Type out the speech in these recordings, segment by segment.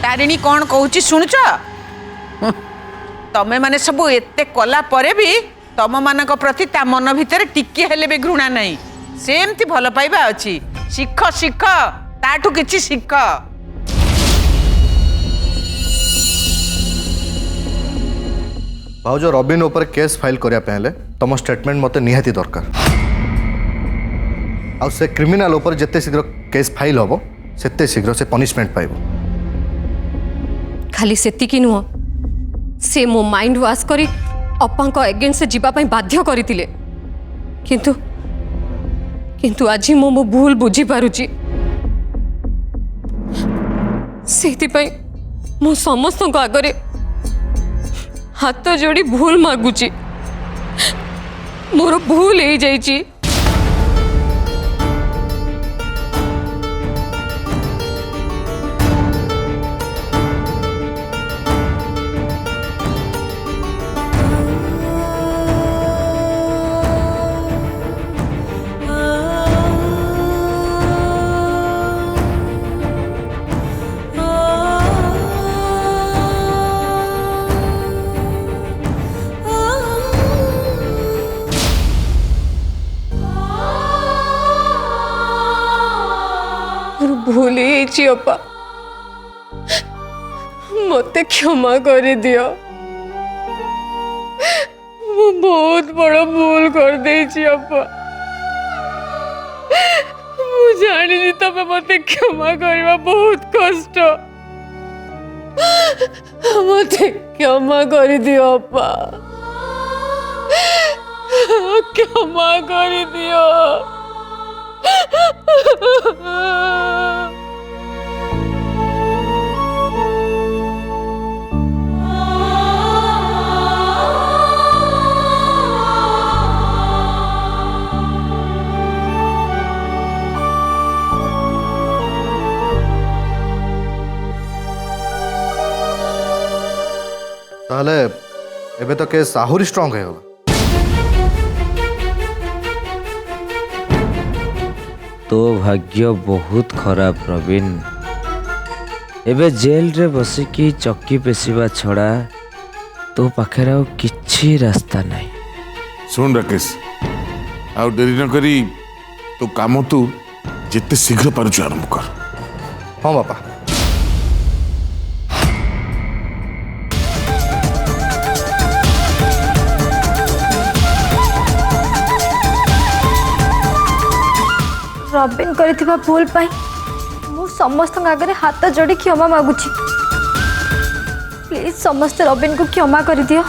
तारिणी कौन कहूँ शुणुच तमें माने सब एते कला परे भी तम मान प्रति ता मन भितर टिके हेले भी घृणा नहीं सेमती भल पाइबा अच्छी शिख शिख ताठू किछि शिख। भाउज रबिन ऊपर केस फाइल करिया पहले तुम स्टेटमेंट मते निहाती दरकार आ से क्रिमिनल ऊपर जिते शीघ्र केस फाइल होबो सेते शीघ्र से पनिशमेंट पाइबो। खाली सेतिकी नुह से मो माइंड वाश करी अप्पा को अगेंस्ट जीवा पई बाध्य करथिले किंतु किंतु आज मो भूल बुझी पारुची सेति पई मो समस्त को आगरे हाथ जोड़ी भूल मागुची मोर भूल हो जाइची। भूल अपा मते क्षमा कर दियो मु बहुत बड़ा भूल कर देछि अपा मु जानी तबे मते क्षमा करवा बहुत कष्ट मते क्षमा कर दियो अपा क्षमा कर दियो। ताहले एबे तो केस आहुरी स्ट्रांग है होगा। तो भाग्य बहुत खराब प्रवीण एबे जेल रे बसिकी चक्की पेशिबा छड़ा तो पाखे आउ किछि रास्ता नहीं। सुन राकेश आउ देरी न करी तो काम तू जिते शीघ्र पारुछु आरंभ कर। हाँ बापा रबिन करिथिबा भूल पाई मु समस्त आगे हाथ जोड़ी क्षमा मागुची प्लीज समस्त रबिन को क्षमा कर दियो।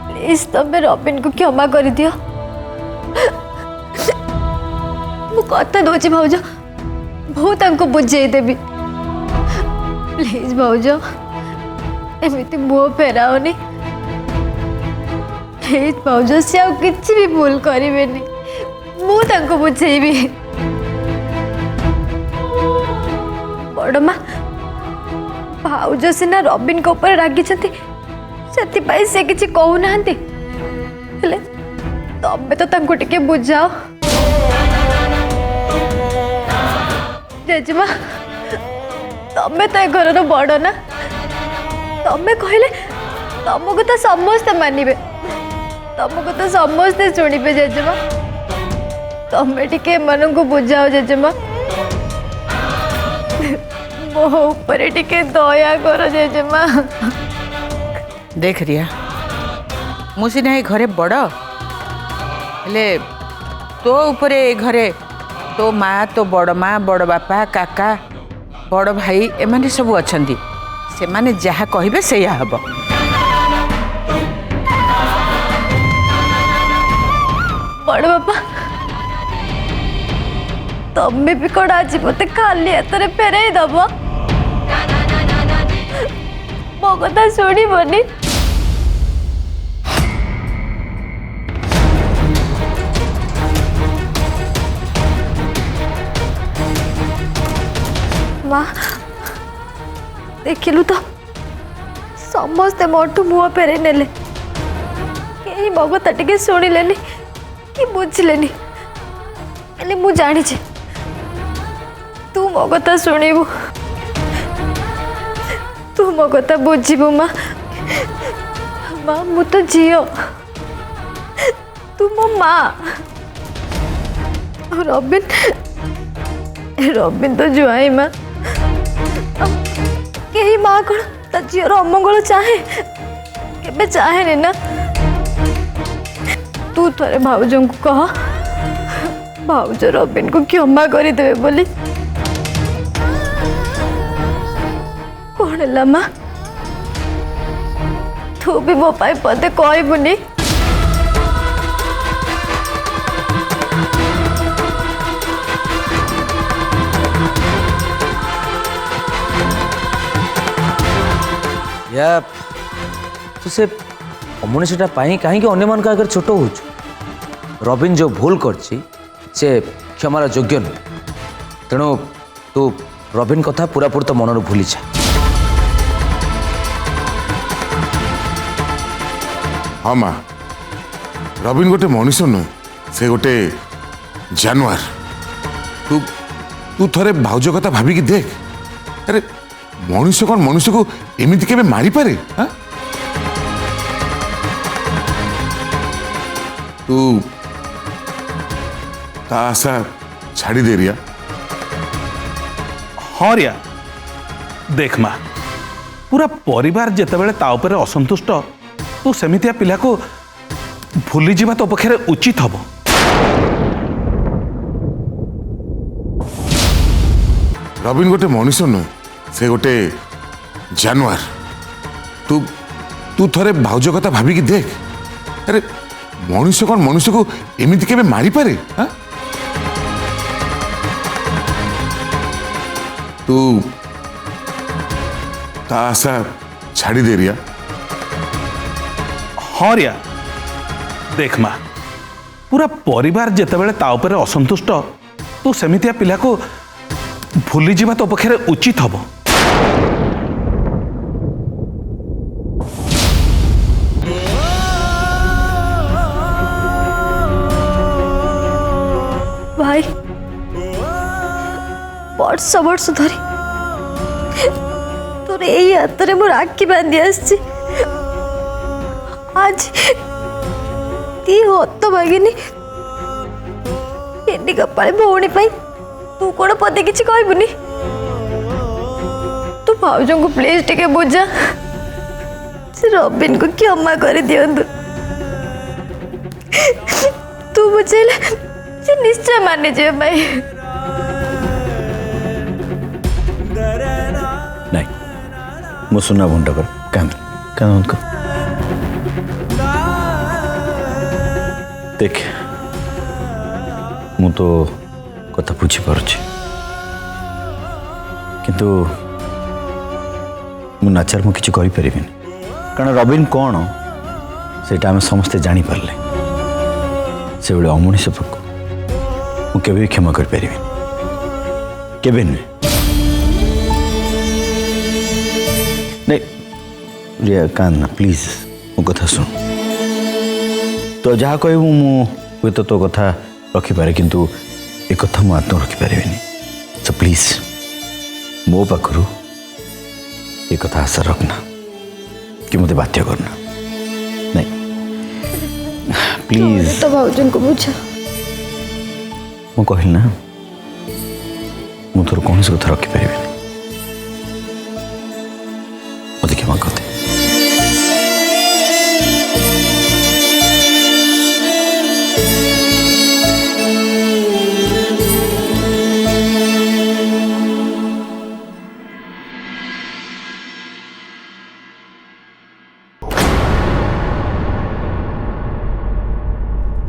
प्लीज तबे रबिन को क्षमा कर दियो मु कथा दोची भाउज बहुत हमको बुझे देबी प्लीज भाउज एमिति मुह फेराओनी प्लीज भाउज से आ किछि भी भूल करिवेनी मु तांको बुझेबी। बड़मा भाउज सिना रबिन को ऊपर रागी से से किसी कहू ना तबे तो तांको टिके बुझाओ। जेजेमा तमे तो घर बड़ ना तमे कहले तुमको तो समस्ते मानिबे तुमको तो समस्ते शुणिबे जेजेमा तमे टिके मन को बुझाओ जेजेमा मो ऊपर टिके दया कर जेजेमा। देख रिया मुझे ना घरे बड़ हेले तो ऊपर घरे तो माँ तो बड़ माँ बड़ बापा काका बड़ भाई एमाने सब अच्छी से माने जहाँ कहिबे सेया हब। बड़ बापा तमें भी कौन आज मत खाली हाथ फेरई दब मो कथा शुणबनी माँ देखिलु तो समस्ते मोटू मुह फेरे नेले कहीं मो कथा टिके शुणिलेनि कि बुझिलेनि हेले मु जानी तू मो कथा शुणिबु तू मो कथा बुझिबु माँ माँ मु तो झियो तू मो माँ रबिन रबिन तो जुआई माँ कहीं माँ कौन ता झीर अमंगल चाहे केबे चाहे ना तू थोड़े भाउज को कह भाउज रबिन को क्षमा करदेवे बोली कौन है माँ तू भी मो पाई पदे कहबुनी या तू से कम्युनिटीटा कहीं अन्य मान आगे छोट हो रबिन जो भूल करछि से क्षमार योग्य नुह तेणु तू रबिन कथा पूरापूरी तो मन भूली जा। हाँ माँ रबिन गोटे मनुष्य नुहे से गोटे जानवर तू तू थरे भाउज कथा भाविकी देख अरे मनुष्य कौन मनुष्य को एमती के मारी पारे हाँ तू ता आशा छाड़ी दे रिया। हाँ रिया देख माँ पूरा परिवार जेतेबेले ता उपरे असंतुष्ट तू सेमितिया पिला को भूली जीवा तो पक्षे उचित हबो। रबिन गोटे मनुष्य नुहे से गोटे जानवर तू तू थरे भाउज कथा भाविकी देख अरे मनुष्य कौन मनुष्य को एमती के मारी पारे हाँ तू ता आशा छाड़ी दे रिया। हाँ रिया देख माँ पूरा परिवार जेतेबेले ता उपरे असंतुष्ट तू सेमितिया पिला को भूली जीवा तो पक्षे उचित हबो। भाई वर्ष वर्ष धरी तोर यही हाथ में राखी बांधि आसी आज ती हत भागिनी एडी कपाळे भौणी पाई तू कौन पदे किसी कहबुनी तू भाउज को प्लीज टिके बुझा से रबिन को क्षमा कर दियंतु तू बुझेले से निश्चय माने जे भाई नहीं मो सुना भंटा कर कांद कांद कर देख मु तो कथा बुझी पारुछि किंतु मु नाचार मु किछि करि परिबिनी कारण रबिन कौन सेटा आम समस्ते जानी पारले से बड़े अमनीष पक्ष मु केबे भी क्षमा कर परिबिनी केबे नुहे नहीं रिया कान ना प्लीज मो कथा सुन तो जहाँ कहबू मु तो कथा रखिपारे किंतु ए कथा मु आत्म रखिपारे सो प्लीज मो पाखरु ये कथा आशा रखना कि मते बाध्य करना नहीं प्लीज तो भाउजन को बुझा मु कहल ना मु तोर कौन सी कथा रखिपारे मते क्षमा कर दे।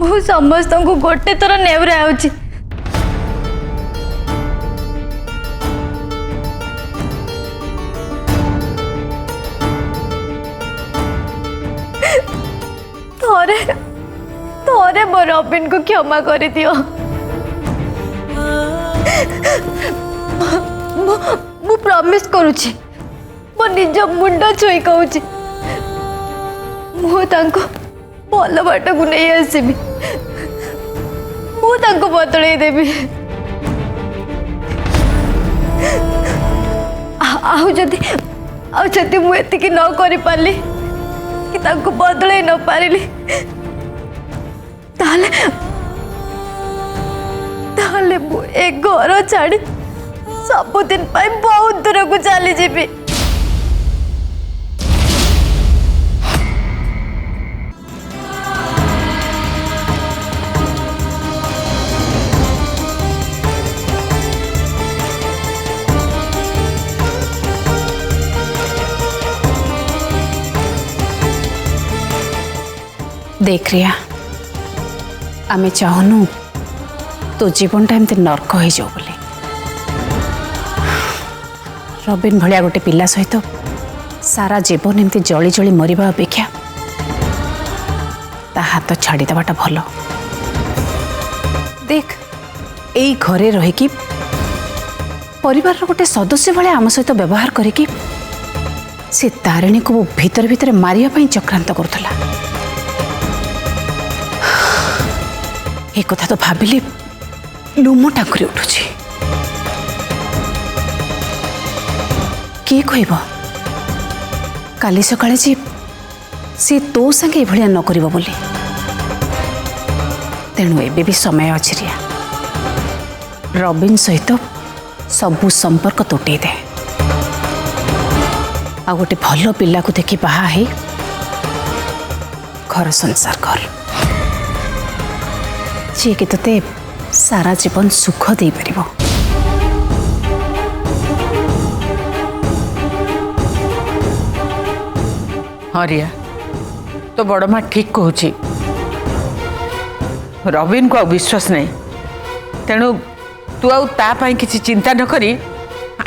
मु समस्त को गोटे थर नेवरा आउची थोरे थोरे मो रबिन को क्षमा कर दियो प्रॉमिस करूची मो निज मुंड छुई कहूची मु तांको भल बाट को नहीं आसबि मु तांको बदलई देबी आउ जदि मु एतिकी न करि पारली कि तांको बदलई न पारिली ताले ताले मु ए घर छाड़ी सबुदिन पाई बहुत दूर को चली जीवी देख रिया आमे चाहनु तो जीवनटा एमती नर्क हो जाओ बोले रबिन भलिया गोटे पिला सहित सारा जीवन एमती जली जली मरिबा अपेक्षा ता हाथ छाड़ी देवाटा भल देख एई घरे रही परिवार गोटे सदस्य भाया आम सहित व्यवहार करिकी से तारिणी को भीतर भीतर मारिया पई चक्रांत करुला एक कथा तो भाविले लुम टांकुरी उठुची किए कहब काली सकाळे जी सी तो संगे भलिया न करिवो बोली तेणु एबे भी समय अछि रिया रबिन सहित सबु संपर्क तोटे दे आ गोटे भल पिला को देखि बाहा है घर संसार कर जी कि तोते सारा जीवन सुख दे परिबो हाँ रिया तो बड़ माँ ठीक कहूची रबिन को विश्वास नहीं तेणु तू आउ ता पाई किसी चिंता न करी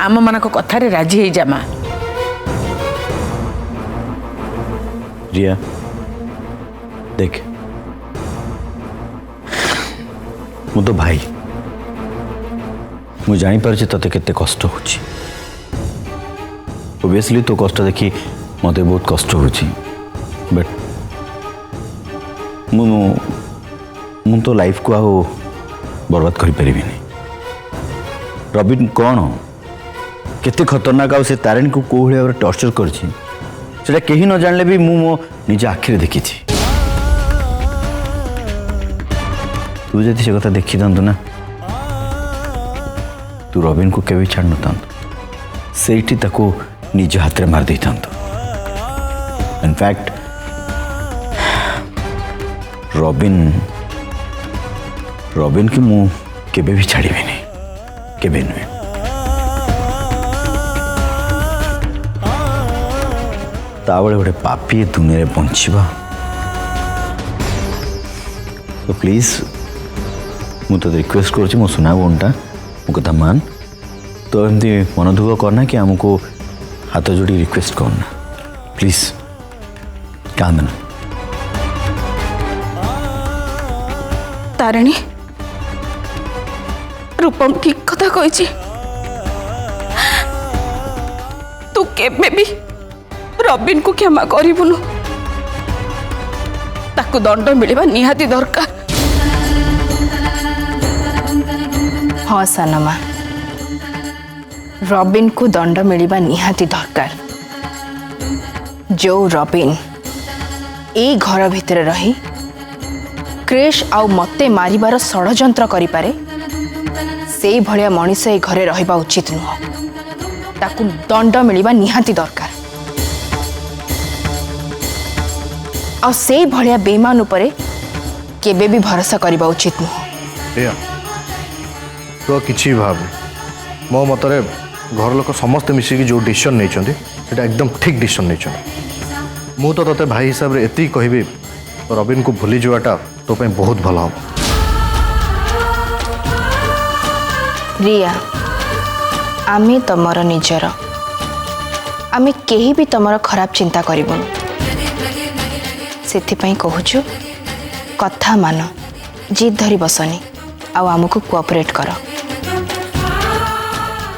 आम मान कथारे राजी हो जा माँ रिया देख मु तो भाई मु जानी पारछि तते केते कष्ट होछि ओबियसली तो कष्ट देखी मते बहुत कष्ट होछि बट मु तो लाइफ को आओ बर्बाद करि परिबिनी रबिन कौन केते खतरनाक आ से तारिणी को को भलिया टॉर्चर करछि सेटा केही न जानले भी मु मो निज आखिरे देखिछि तू जदि से कथा देखी था ना तू रबिन को केवे छाड़ न था सेठी ताको निज हाथ रे मार दे था इनफैक्ट रबिन की मु केवे भी छाड़ी नहीं केवे नुहे ताबले गोटे पापी दुनिया रे बंचिबा तो प्लीज मु तो रिक्वेस्ट करुँच मो सुना बोनटा मो कथा मान तो एमती मन दुख करना कि आमको हाथ जोड़ी रिक्वेस्ट करना प्लीज कांदना तारिणी रूपम ठीक कथा कही तू केबे भी रबिन को क्षमा करिबुनु ताकू दंड मिलवा निहाती दरकार हाँ सानमा रबिन को दंड मिलवा निहाती दरकार जो रबिन ए घर भितर रही क्रेश आउ मते मारिबार षडयंत्र करि पारे से भलिया मनीष ए घरे रहिबा उचित नुह ताकू दंड मिलवा निहाती दरकार आ से भलिया बेईमान उपरे केबे भी भरोसा करबा उचित नुह तो किसी भाव मो मतरे घर लोक समस्त मिसिकी जो डिसीजन नहीं एकदम ठीक डिसीजन नहीं मु तो तोते भाई हिसाब से एति कहबी रबिन को भूली जावाटा तो पे बहुत भल हम रिया आमे तमर निजर आमे केही भी तमर खराब चिंता करिबनु सेथिपाई कहूछु कथा मान जिद धरी बसनी आउ आमको कोऑपरेट कर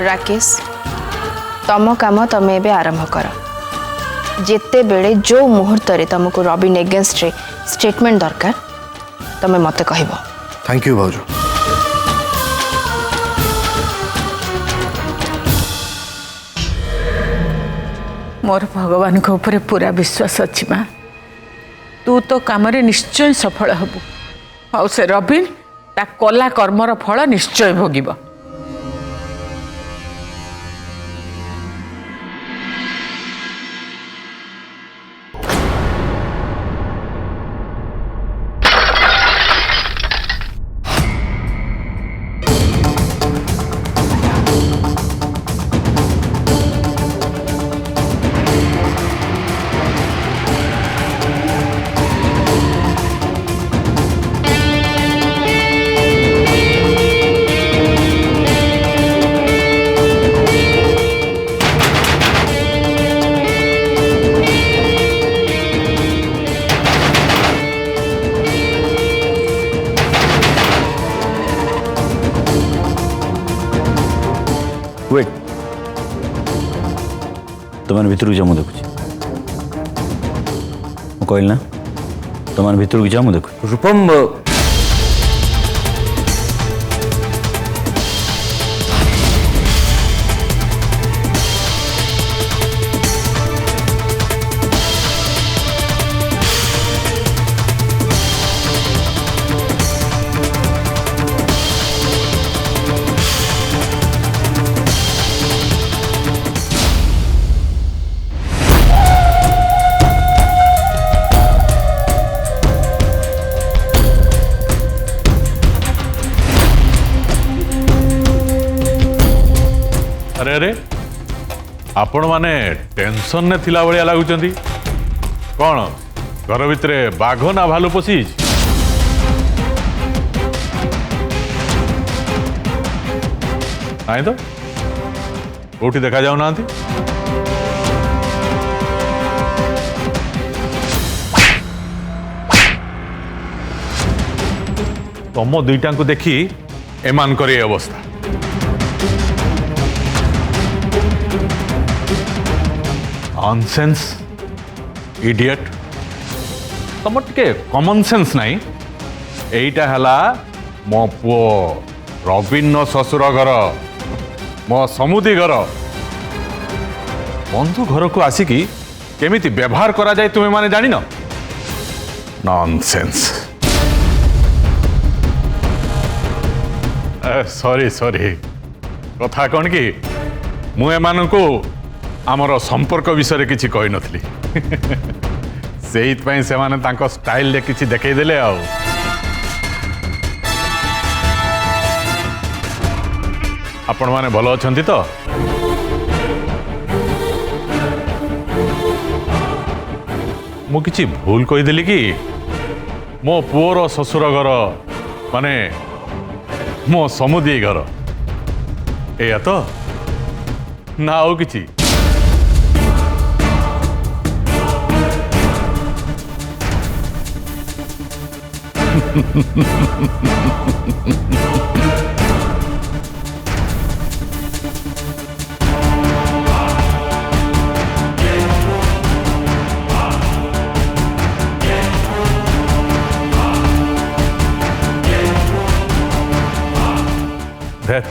राकेश तम काम तमे एबे आरंभ कर जेते बेले जो मुहूर्त रे तुमको रॉबिन एगेंस्ट रे स्टेटमेंट दरकार तमे मते कहबो। Thank you भाउजो। मोर भगवान को ऊपर पूरा विश्वास अच्छी माँ तू तो काम निश्चय सफल हबु और से रबिन ता कला कर्मर फल निश्चय भोगिब। वेट तुम भितर जा मुझे देखुची कहल ना तुम भितर जा मुझे देखु रूपम अरे अरे आपण माने टेंशन ने थिला बलिया लागुचंदी कौन घर भितरे बाघ ना भालू पशी नाई तो कोठी देखा जाऊ ना तम दुईटा को देखी एमान करे अवस्था नॉनसेंस इडियट तुम टे कॉमन सेंस नहीं एटा हला मो पुओ रबिन ससुर घर मो समुदी घर बंधु घर को आसिकी केमिति व्यवहार करा जाए तुम्हें माने जानी न नॉनसेंस सॉरी सॉरी कथा कौन कि मु एमानकु आमर संपर्क विषय किसी कही नथली से माने तांको स्टाइल ले किसी देखई देले आउ आपण माने भलो अछंती तो मु किछि भूल कही देली कि मो पुओर ससुर घर माने मो समुदी घर एया तो ना आउ किछि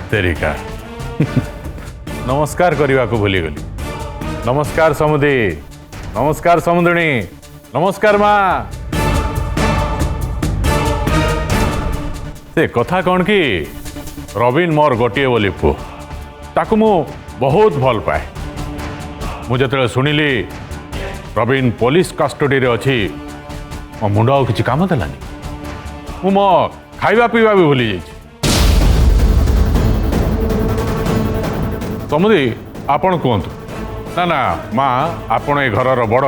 तेरिका नमस्कार करने को भूली गली नमस्कार समुदी नमस्कार समुद्रणी नमस्कार माँ से कथा कौन कि रबिन मोर गोटे बोली पुओ ताकू मु बहुत भल पाए मुझे शुणिली रबिन पुलिस कस्टडी रे अच्छी मो मुंड आ किसी काम देलानी मु मो खाइबा पीवा भी भूली जाइए समुदी आपण कहतु ना ना माँ आपण ए घर बड़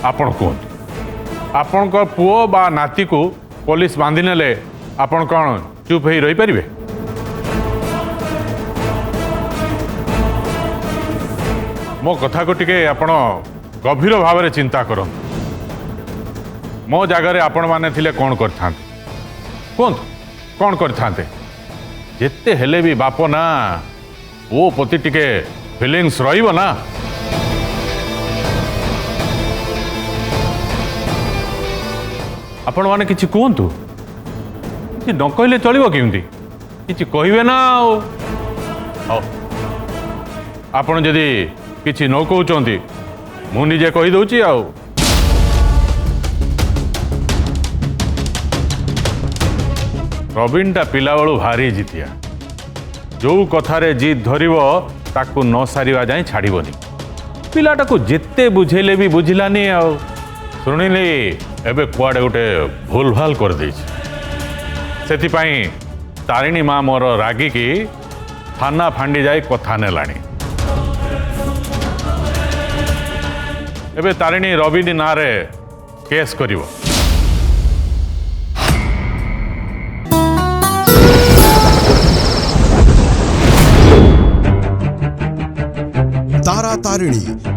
आपण कहतु आपण पुओ बा नाती को पुलिस बांधि नेले आपण कौन चुप हो रही पारे मो कथा को टिके आपण गभीर भाव चिंता कर मो जगार आपण माने थिले कौन करते कहतु कौन करते जिते हेले भी बाप ना ओ पति टिके ଫିଲିଙ୍ଗସ୍ ରହିବ ନା। ଆପଣମାନେ କିଛି କୁହନ୍ତୁ, କିଛି ନ କହିଲେ ଚଳିବ କେମିତି? କିଛି କହିବେ ନା। ଆଉ ହଉ, ଆପଣ ଯଦି କିଛି ନ କହୁଛନ୍ତି ମୁଁ ନିଜେ କହିଦେଉଛି। ଆଉ ରବିନଟା ପିଲାବେଳୁ ଭାରି ଜିତିଆ। ଯେଉଁ କଥାରେ ଜିଦ୍ ଧରିବ ତାକୁ ନ ସାରିବା ଯାଏଁ ଛାଡ଼ିବନି। ପିଲାଟାକୁ ଯେତେ ବୁଝେଇଲେ ବି ବୁଝିଲାନି। ଆଉ ଶୁଣିଲି ଏବେ କୁଆଡ଼େ ଗୋଟେ ଭୁଲ ଭାଲ କରିଦେଇଛି। ସେଥିପାଇଁ ତାରିଣୀ ମା ମୋର ରାଗିକି ଥାନା ଫାଣ୍ଡି ଯାଇ କଥା ନେଲାଣି। ଏବେ ତାରିଣୀ ରବିନ ନାଁରେ କେସ୍ କରିବ। तारा तारिणी